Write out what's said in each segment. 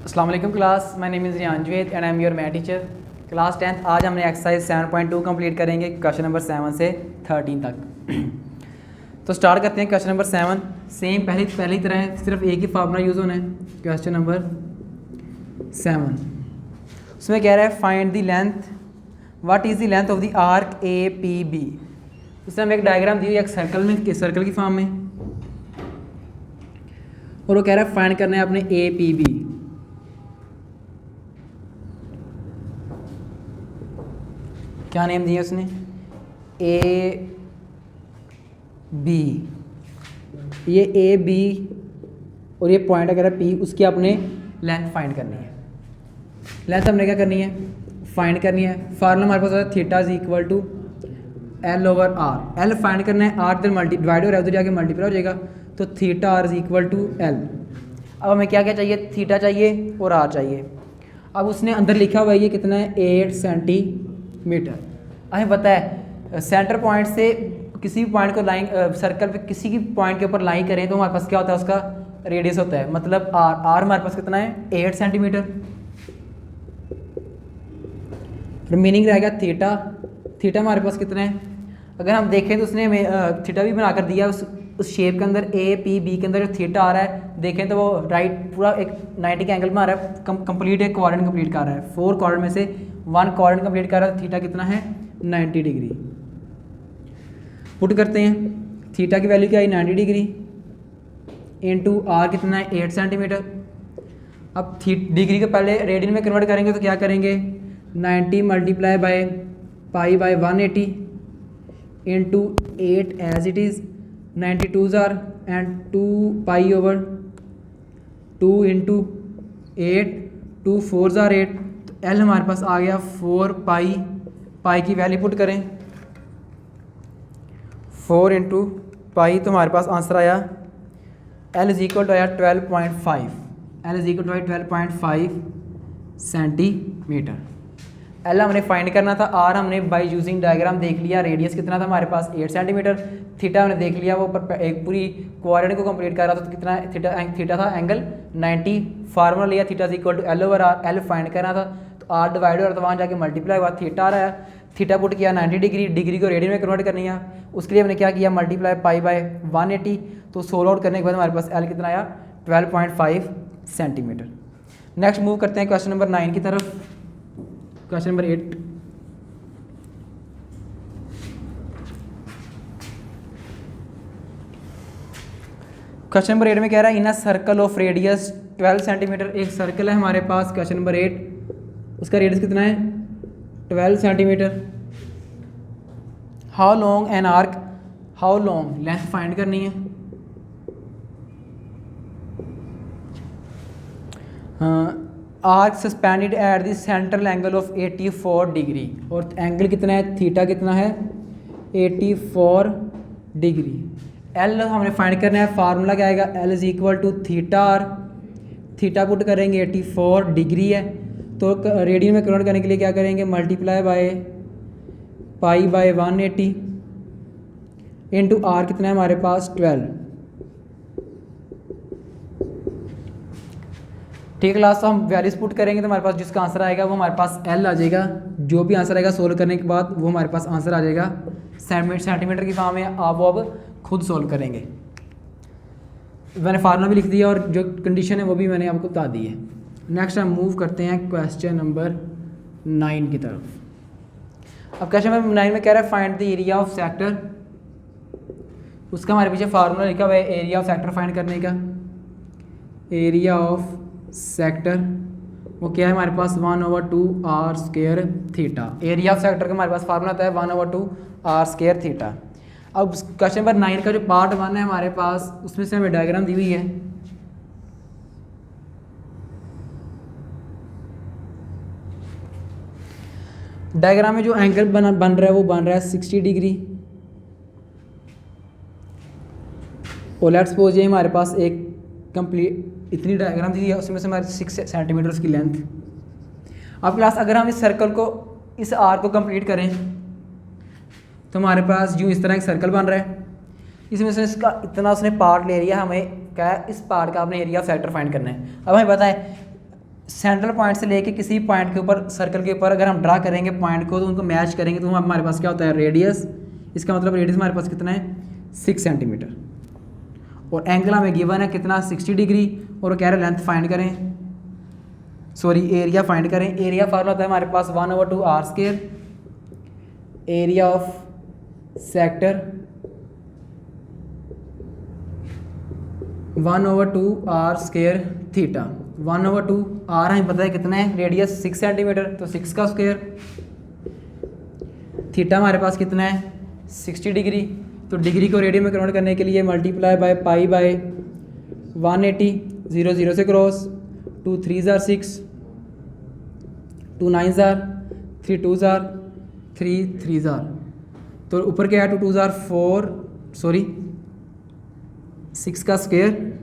अस्सलाम वालेकुम class, my name is Riyan Javed and I am your math teacher. Class 10th आज हमने एक्सरसाइज 7.2 कंप्लीट करेंगे क्वेश्चन नंबर 7 से 13 तक। तो स्टार्ट करते हैं क्वेश्चन नंबर 7। सेम पहली तरह है, सिर्फ एक ही फार्मूला यूज़ होना है। क्वेश्चन नंबर 7 उसमें कह रहा है find the length, what is the length of the arc A P B. उसमें हमें एक डायग्राम दी हुई है एक सर्कल की फॉर्म में, और वो कह रहा है फाइंड करना है अपने ए पी बी। क्या नेम दिया उसने, ए बी। ये ए बी और ये पॉइंट अगर है पी, उसकी आपने लेंथ फाइंड करनी है। लेंथ हमने क्या करनी है, फाइंड करनी है। फार्मूला हमारे पास होता है theta is equal to L over R. L find करना है, आर इधर डिवाइड हो रहा है, उधर जाके मल्टीप्लाई हो जाएगा, तो theta R is equal to L. अब हमें क्या क्या चाहिए, थीटा चाहिए और आर चाहिए। अब उसने अंदर लिखा हुआ है ये कितना है, 8 सेंटीमीटर। हमें पता है सेंटर पॉइंट से किसी भी पॉइंट को लाइन सर्कल पे किसी की पॉइंट के ऊपर लाइन करें तो हमारे पास क्या होता है, उसका रेडियस होता है। मतलब आर हमारे पास कितना है, 8 सेंटीमीटर। फिर मीनिंग रहेगा थीटा हमारे पास कितना है। अगर हम देखें तो उसने थीटा भी बनाकर दिया उस शेप के अंदर, ए पी बी के अंदर जो थीटा आ रहा है, देखें तो वो राइट पूरा एक 90 के एंगल में आ रहा है। कंप्लीट एक क्वाड्रेंट कंप्लीट कर रहा है। 4 क्वाड्रेंट में से 1 क्वाड्रेंट कंप्लीट कर रहा है। थीटा कितना है, 90 डिग्री। पुट करते हैं, थीटा की वैल्यू क्या आई, 90 डिग्री इनटू आर कितना है, 8 सेंटीमीटर। अब डिग्री को पहले रेडियन में कन्वर्ट करेंगे तो क्या करेंगे, 90 multiply by pi by 180 into 8 as it is. 92s R and 2 pi over 2 into 8, 2 4s R 8। तो एल हमारे पास आ गया 4 पाई की वैल्यू पुट करें, 4 इंटू पाई, तो हमारे पास आंसर आया एल इज इक्वल टू आया 12.5। L is equal to 12.5 centimetre. L हमने फाइंड करना था, आर हमने बाय यूजिंग डायग्राम देख लिया, रेडियस कितना था हमारे पास 8 सेंटीमीटर। थीटा हमने देख लिया, वो एक पूरी क्वाड्रेंट को कंप्लीट कर रहा था, तो कितना थीटा था एंगल 90। फार्मूला लिया theta is equal to L over R. L find करना था तो आर डिवाइड हो रहा था, वहाँ जाके मल्टीप्लाई हुआ, थीटा आ रहा है। थीटा पुट किया 90 डिग्री को रेडियन में कन्वर्ट करनी है, उसके लिए हमने क्या किया, मल्टीप्लाई पाई बाय 180। तो सोल्व आउट करने के बाद हमारे पास एल कितना आया, 12.5 सेंटीमीटर। नेक्स्ट मूव करते हैं क्वेश्चन नंबर 9 की तरफ। क्वेश्चन नंबर 8, क्वेश्चन नंबर 8 में कह रहा है in a circle of radius 12 centimetre. एक सर्कल है हमारे पास, क्वेश्चन नंबर 8, उसका रेडियस कितना है, 12 centimetre. How long an arc, how long length find करनी है। Arc suspended at the central angle of 84 degree, और एंगल कितना है, थीटा कितना है, 84 डिग्री। एल हमने फाइंड करना है, फार्मूला क्या आएगा, L is equal to theta R. Theta put करेंगे 84 डिग्री है, तो रेडियन में कन्वर्ट करने के लिए क्या करेंगे, multiply by pi by 180 into R कितना है हमारे पास 12। ठीक है क्लास, तो हम वैल्यूज पुट करेंगे तो हमारे पास जिसका आंसर आएगा वो हमारे पास एल आ जाएगा। जो भी आंसर आएगा सोल्व करने के बाद वो हमारे पास आंसर आ जाएगा सेंटीमीटर की फॉर्म में। आप वो अब खुद सोल्व करेंगे। मैंने फार्मूला भी लिख दिया और जो कंडीशन है वो भी मैंने आपको बता दी है। नेक्स्ट हम मूव करते हैं क्वेश्चन नंबर 9 की तरफ। अब क्वेश्चन नंबर 9 में कह रहा है find the area of sector. उसका हमारे पीछे फार्मूला लिखा हुआ है एरिया ऑफ सेक्टर फाइंड करने का। एरिया ऑफ सेक्टर वो क्या है हमारे पास, 1/2 R square theta. Area of sector का हमारे पास फार्मूला आता है 1/2 आर स्क्वायर थीटा। अब क्वेश्चन नंबर 9 का जो पार्ट 1 है हमारे पास, उसमें से हमें डायग्राम दी हुई है। डायग्राम में जो एंगल बन रहा है वो बन रहा है 60 डिग्री। और लेट्स सपोज ये हमारे पास एक कंप्लीट इतनी डायग्राम दी है, उसमें से हमारे 6 सेंटीमीटर उसकी लेंथ। अब क्लास अगर हम इस सर्कल को, इस आर को कंप्लीट करें तो हमारे पास यूँ इस तरह एक सर्कल बन रहा है। इसमें से इसका इतना उसने पार्ट ले लिया, हमें क्या है, इस पार्ट का आपने एरिया ऑफ सेक्टर फाइंड करना है। अब हमें पता है सेंट्रल पॉइंट से लेके किसी पॉइंट के ऊपर, सर्कल के ऊपर अगर हम ड्रा करेंगे पॉइंट को, तो उनको मैच करेंगे तो हमारे पास क्या होता है, रेडियस। इसका मतलब रेडियस हमारे पास कितना है, 6 सेंटीमीटर। और एंगल हमें गिवन है कितना, 60 डिग्री। और वो कह रहे लेंथ फाइंड करें, सॉरी एरिया फाइंड करें। एरिया फार्मूला होता है हमारे पास 1/2 R square, area of sector 1/2 R square theta. 1/2 R हमें पता है कितना है, रेडियस 6 सेंटीमीटर, तो 6 का स्क्वायर। थीटा हमारे पास कितना है, 60 डिग्री। तो डिग्री को रेडियन में कन्वर्ट करने के लिए मल्टीप्लाई बाय पाई बाय 180, 0 0 से cross, 2 3 jar 6, 2 9 jar 3 2 jar 3 3 jar, तो ऊपर क्या है 2 2 जार 4, सॉरी 6 का स्क्वायर।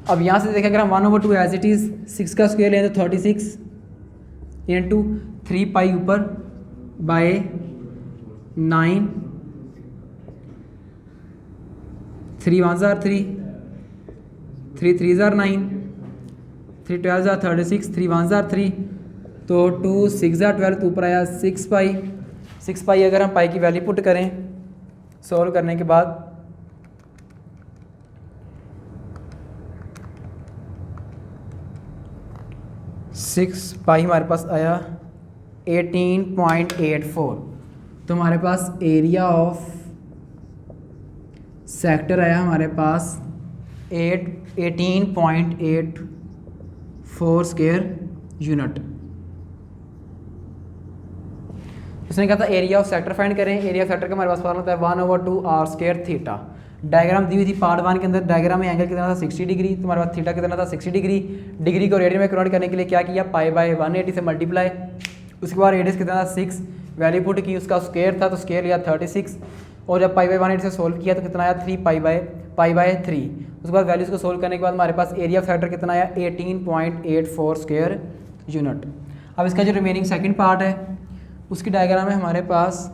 अब यहाँ से देखें अगर हम 1/2 एज इट इज़ 6 का स्क्वायर लें तो 36 इंटू 3 पाई ऊपर बाय 9, 3 1 जार 3, 3 3 जार 9, 3 12 जार 36, 3 1 जार 3, तो 2 6 जार 12, तो ऊपर आया 6 पाई। 6 पाई अगर हम पाई की वैल्यू पुट करें सॉल्व करने के बाद, सिक्स पाई हमारे पास आया 18.84। तो हमारे पास एरिया ऑफ सेक्टर आया हमारे पास 18.84 स्क्वायर यूनिट। उसने कहा था एरिया ऑफ सेक्टर फाइंड करें। एरिया ऑफ सेक्टर का हमारे पास फॉर्मूला होता है 1/2 आर स्क्वायर थीटा। डायग्राम दी हुई थी पार्ट 1 के अंदर, डायग्राम में एंगल कितना था 60 डिग्री, तो हमारे पास थीटा कितना था 60 डिग्री। डिग्री को रेडियन में कन्वर्ट करने के लिए क्या किया, पाई बाय 180 से मल्टीप्लाई। उसके बाद रेडियस कितना था 6, वैल्यू पुट की, उसका स्क्वायर था तो स्क्वायर लिया 36, और जब पाई बाय 180 से सोल्व किया तो कितना आया 3 पाई बाय 3। उसके बाद वैल्यूज़ को सोल्व करने के बाद हमारे पास एरिया ऑफ सेक्टर कितना आया 18.84 स्क्वायर यूनिट। अब इसका जो रिमेनिंग सेकेंड पार्ट है उसकी डायग्राम है हमारे पास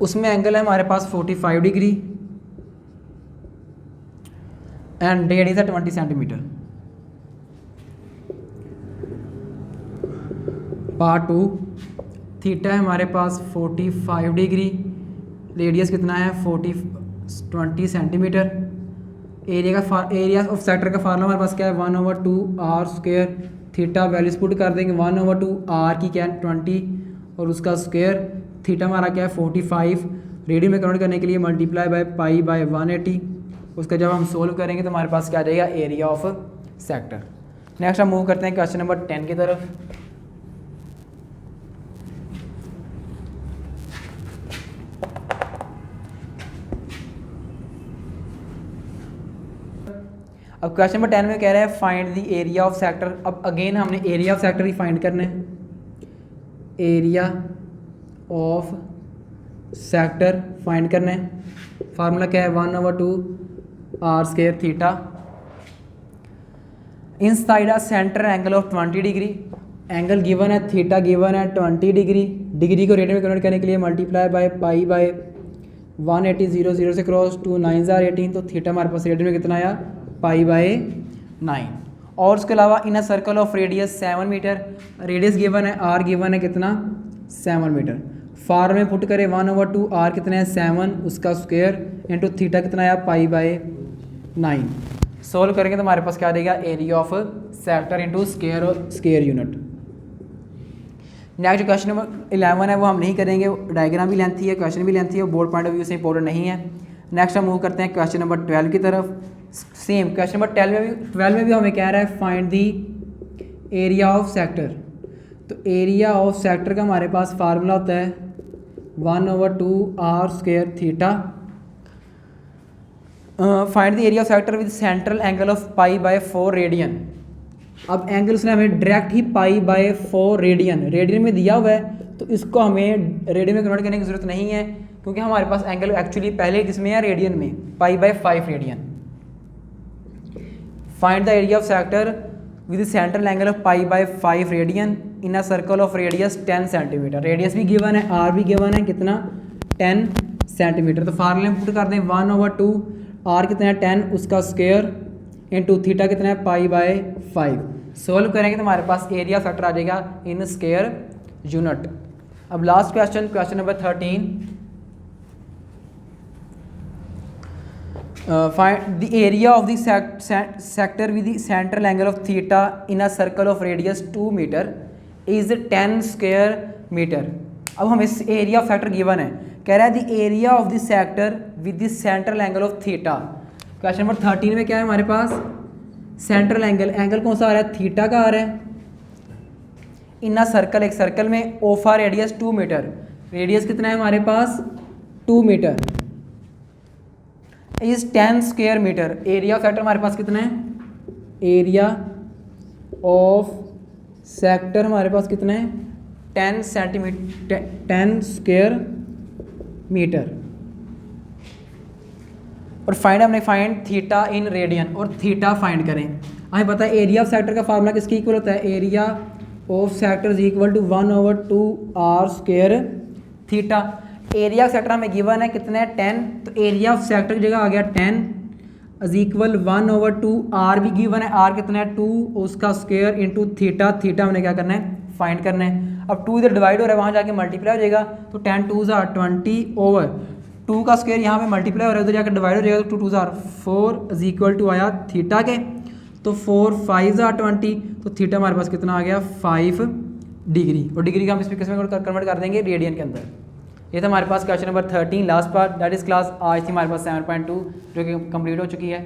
उसमें एंगल है हमारे पास 45 डिग्री एंड रेडियस है 20 सेंटीमीटर। पार्ट 2 थीटा है हमारे पास 45 डिग्री, रेडियस कितना है 20 सेंटीमीटर। एरिया ऑफ सेक्टर का फार्मूला हमारे पास क्या है 1/2 R square theta. Values put कर देंगे 1/2 आर की क्या है 20 और उसका स्क्वायर। थीटा हमारा क्या है 45, रेडियन में कन्वर्ट करने के लिए मल्टीप्लाई बाय पाई बाय 180। उसका जब हम सोल्व करेंगे तो हमारे पास क्या आ जाएगा एरिया ऑफ सेक्टर। नेक्स्ट हम मूव करते हैं क्वेश्चन नंबर 10 की तरफ। अब क्वेश्चन नंबर 10 में कह रहा है find the area of sector. अब अगेन हमने area of sector he find करना है। एरिया ऑफ सेक्टर फाइंड करना है। फार्मूला क्या है 1/2 R square theta. Inside a centre angle of 20 degree. Angle given है थीटा गिवन है 20 डिग्री। डिग्री को रेडियन में कन्वर्ट करने के लिए मल्टीप्लाई बाय पाई बाय 180, 0 0 से क्रॉस, 2 9 जार 18, तो थीटा हमारे पास रेडियन में कितना आया पाई बाय 9। और उसके अलावा in a circle of radius 7 metre. Radius given है आर गिवन है कितना 7 मीटर। फार में पुट करें 1/2 आर कितना है 7, उसका स्क्वायर इंटू थीटा कितना आया पाई बाय 9। सोल्व करेंगे तो हमारे पास क्या आ जाएगा area of sector into square unit. Next question number 11 है वो हम नहीं करेंगे, डायग्राम भी लेंथी है, क्वेश्चन भी लेंथी है, बोर्ड पॉइंट ऑफ व्यू से इंपॉर्टेंट नहीं है। नेक्स्ट हम मूव करते हैं क्वेश्चन नंबर 12 की तरफ। सेम क्वेश्चन नंबर 12 में भी हमें कह रहा है find the area of sector. तो एरिया ऑफ सेक्टर का हमारे पास फार्मूला होता है 1/2 R square theta. Find the area of sector with central angle of pi by 4 radian. अब एंगल उसने हमें डायरेक्ट ही पाई बाय 4 रेडियन में दिया हुआ है, तो इसको हमें रेडियन में कन्वर्ट करने की जरूरत नहीं है क्योंकि हमारे पास एंगल एक्चुअली पहले किसमें है रेडियन में, pi by 5 radian. Find the area of sector with central angle of pi bye 5 radian in a circle of radius 10 centimetre. Radius भी गिवन है, आर भी गिवन है, कितना 10 सेंटीमीटर। तो फार्मूले में पुट कर दें 1/2 आर कितना है 10 उसका स्क्वायर इनटू थीटा कितना है पाई बाय 5। सोल्व करेंगे तो हमारे पास एरिया फैक्टर आ जाएगा इन स्क्वायर यूनिट। अब last question, question number 13, find the area of the sector with the central angle of theta in a circle of radius 2 metre is 10 square metre. अब हमें area factor given है, कह रहा है the area of the sector with the central angle of theta. Question number 13 में क्या है हमारे पास, सेंट्रल एंगल, एंगल कौन सा आ रहा है, थीटा का आ रहा है, इन अ सर्कल, एक सर्कल में, of a radius 2 metre, radius कितना है हमारे पास 2 metre, is 10 square metre. Area factor हमारे पास कितना है, एरिया ऑफ सेक्टर हमारे पास कितना है 10 सेंटीमीटर, 10 स्क्वायर मीटर। और फाइंड, हमने फाइंड थीटा इन रेडियन, और थीटा फाइंड करें। हमें पता है एरिया ऑफ सेक्टर का फार्मूला किसके इक्वल होता है, area of sector is equal to 1/2 R square theta. Area of sector हमें गिवन है कितना है 10, तो एरिया ऑफ सेक्टर की जगह आ गया 10 इज इक्वल 1/2 आर भी गिवन है, आर कितना है 2 उसका स्क्वायर इंटू थीटा, थीटा हमने क्या करना है फाइंड करना है। अब 2 इधर डिवाइड हो रहा है, वहाँ जाके मल्टीप्लाई हो जाएगा, तो 10 2s are 20 ओवर 2 का स्क्वायर यहाँ पे मल्टीप्लाई हो रहा है, उधर जाकर डिवाइड हो जाएगा, तो 2 2s are 4 is equal to आया थीटा के, तो 4 5s are 20, तो थीटा हमारे पास कितना आ गया 5 डिग्री, और डिग्री का हम इस पर किसमें कन्वर्ट कर देंगे, रेडियन के अंदर। ये था हमारे पास question number 13 last part, that is class आज थी हमारे पास 7.2 जो कि कंप्लीट हो चुकी है।